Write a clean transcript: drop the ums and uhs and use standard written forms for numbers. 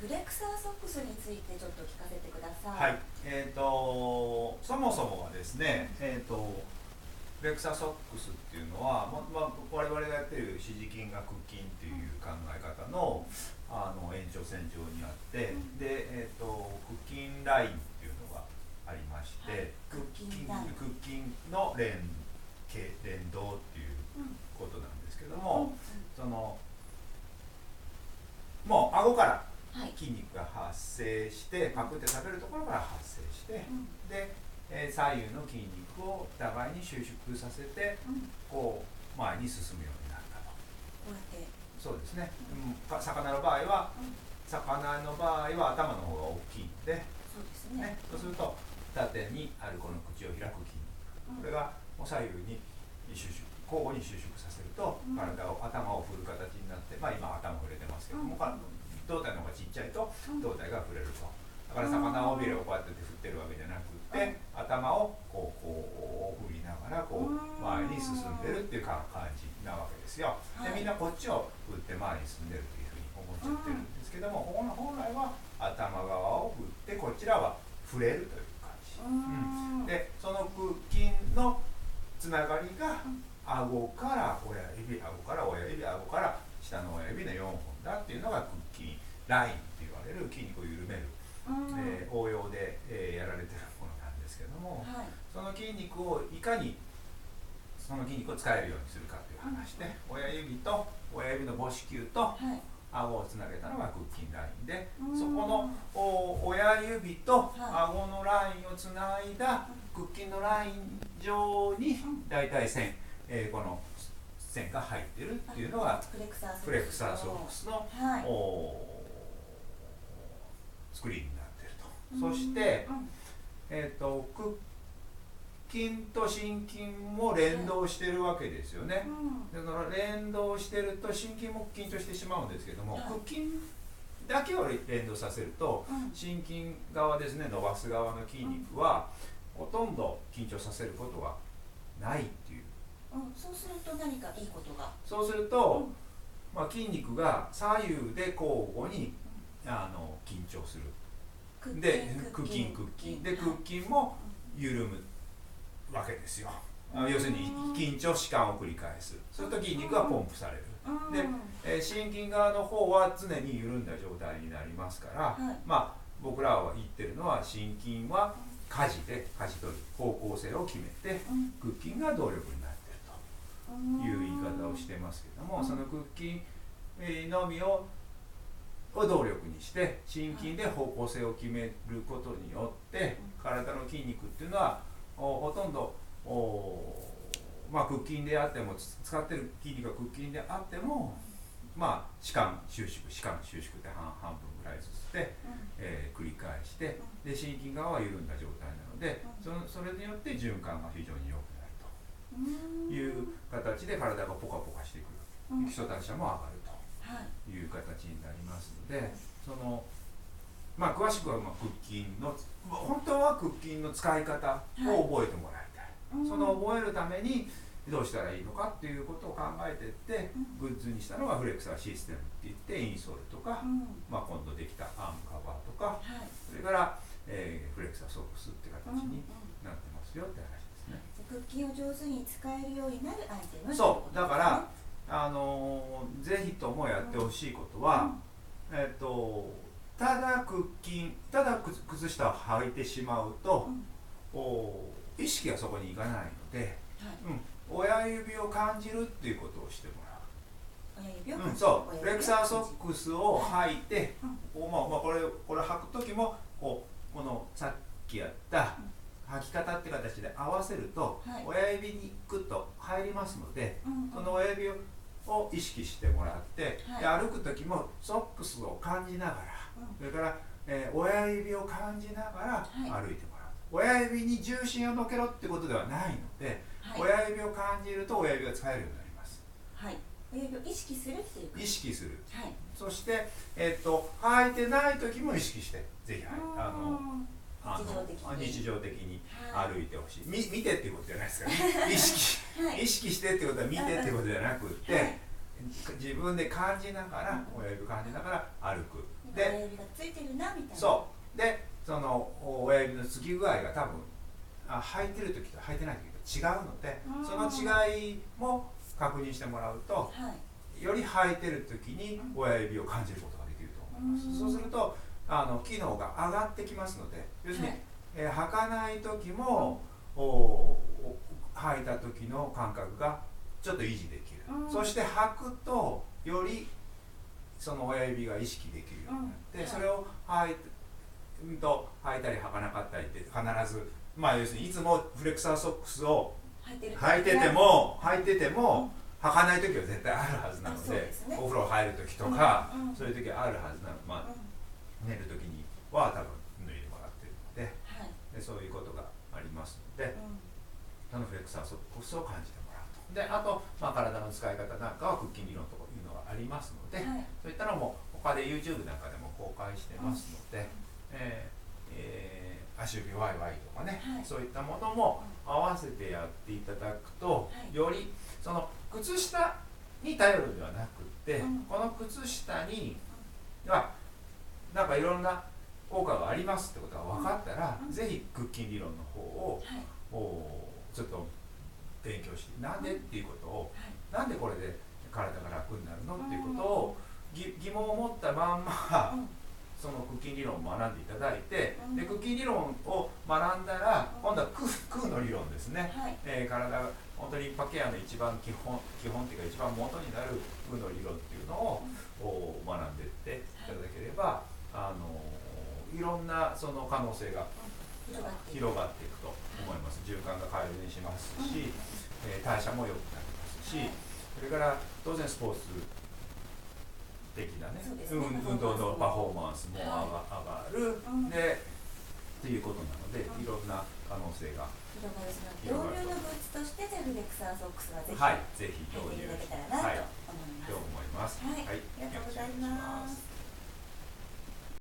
フレクサーソックスについてちょっと聞かせてください。はい、そもそもはですね、フレクサーソックスっていうのは、我々がやっている四字筋が屈筋っていう考え方の、延長線上にあって、で、屈筋ラインっていうのがありまして、屈筋の連動っていうことなんですけども、そのもう顎から筋肉が発生して、パクって食べるところから発生して、で、左右の筋肉を互いに収縮させて、こう前に進むようになったと。こうやってそうですね。魚の場合は、頭の方が大きいので、そうですね。そうすると縦にあるこの口を開く筋肉、これが左右に交互に収縮させると、頭を振る形になって、今頭振れてますけども、胴体の方がちっちゃいと胴体が振れると。だから魚尾びれをこうやって振ってるわけじゃなくて、頭をこう振りながらこう前に進んでるっていう感じなわけですよ。でみんなこっちを振って前に進んでるというふうに思っちゃってるんですけども、本来は頭側を振ってこちらは触れるという感じ。でその屈筋のつながりが顎から親指、顎から下の親指の4本だっていうのが屈筋ラインって言われる筋肉を緩める、応用で、やられてるものなんですけども、その筋肉をいかにその筋肉を使えるようにするかという話で、親指の母指球と顎をつなげたのが屈筋ラインで、そこの親指と顎のラインをつないだ屈筋のライン上に大体線、この線が入ってるっていうのがフレクサーソックスの、作りになってると。そして、屈筋と心筋も連動してるわけですよね。だから連動してると心筋も緊張してしまうんですけども、屈筋だけを連動させると、心筋側ですね、伸ばす側の筋肉はほとんど緊張させることがないっていう。そうすると何かいいことが。そうすると、筋肉が左右で交互に緊張する。で屈筋で屈筋も緩むわけですよ。要するに緊張弛緩を繰り返す。すると筋肉がポンプされる。で、心筋側の方は常に緩んだ状態になりますから、僕らは言ってるのは、心筋は舵取る方向性を決めて、屈筋が動力になっているという言い方をしてますけども、その屈筋のみを動力にして心筋で方向性を決めることによって、体の筋肉っていうのはほとんど屈筋であっても、使ってる筋肉が屈筋であっても、弛緩収縮って半分ぐらいずつで、繰り返して、で心筋側は緩んだ状態なので、それによって循環が非常に良くなるという形で、体がポカポカしてくる、基礎代謝も上がるという形になりますので、詳しくは屈筋の本当は屈筋の使い方を覚えてもらいたい。その覚えるためにどうしたらいいのかっていうことを考えていって、グッズにしたのがフレクサーシステムっていって、インソールとか、今度できたアームカバーとか、それから、フレクサーソックスっていう形になってますよって話ですね。屈筋を上手に使えるようになるアイテム。そうだからぜひともやってほしいことは、ただ靴下を履いてしまうと、意識がそこにいかないので、親指を感じるっていうことをしてもらう。親指を感じる。そう、フレクサーソックスを履いて、これ履く時もこのさっきやった履き方って形で合わせると、親指にグッと入りますので、その親指を意識してもらって、で歩く時もソックスを感じながら、それから、親指を感じながら歩いてもらう。親指に重心を乗っけろってことではないので、親指を感じると親指が使えるようになります。親指を意識するっていう。意識する。そして、履いてない時も意識して、ぜひ日常的に歩いてほしい。見てっていうことじゃないですかね。意識してってことは見てってことじゃなくて、自分で感じながら、親指感じながら歩く。で、そうでその親指のつき具合が多分履いてる時と履いてない時と違うので、その違いも確認してもらうと、はい、より履いてる時に親指を感じることができると思います。そうすると機能が上がってきますので、要するに、履かない時も、履いた時の感覚がちょっと維持できる、そして履くとよりその親指が意識できるようになって、それを履いたり履かなかったりって必ず、要するにいつもフレクサーソックスを履いてても履かない時は絶対あるはずなので、お風呂入る時とか、そういう時はあるはずなの、寝る時には多分脱いでもらってるので、でそういうことがありますので、そのフレクサーソックスを感じてもらうと。であと、体の使い方なんかは腹筋理論というのがありますので、そういったのも他で YouTube なんかでも公開してますので、足指ワイワイとかね、そういったものも合わせてやっていただくと、よりその靴下に頼るんではなくて、この靴下にはなんかいろんな効果がありますってことが分かったら、ぜひ腹筋理論の方を、ちょっと勉強して、なんでっていうことを、なんでこれで体が楽になるのっていうことを疑問を持ったまんま、その腹筋理論を学んでいただいて、で腹筋理論を学んだら今度は空の理論ですね、体が本当にリンパケアの一番基本っていうか一番元になる空の理論っていうのを学んでいっていただければ、いろんなその可能性が広がっていくと思います。循環が改善しますし、代謝も良くなりますし、それから当然スポーツ的なね、運動のパフォーマンスも上がる、でっていうことなので、いろんな可能性が広がる。導入のグッズとしてフレクサーソックスはぜひ導入いただけたらなと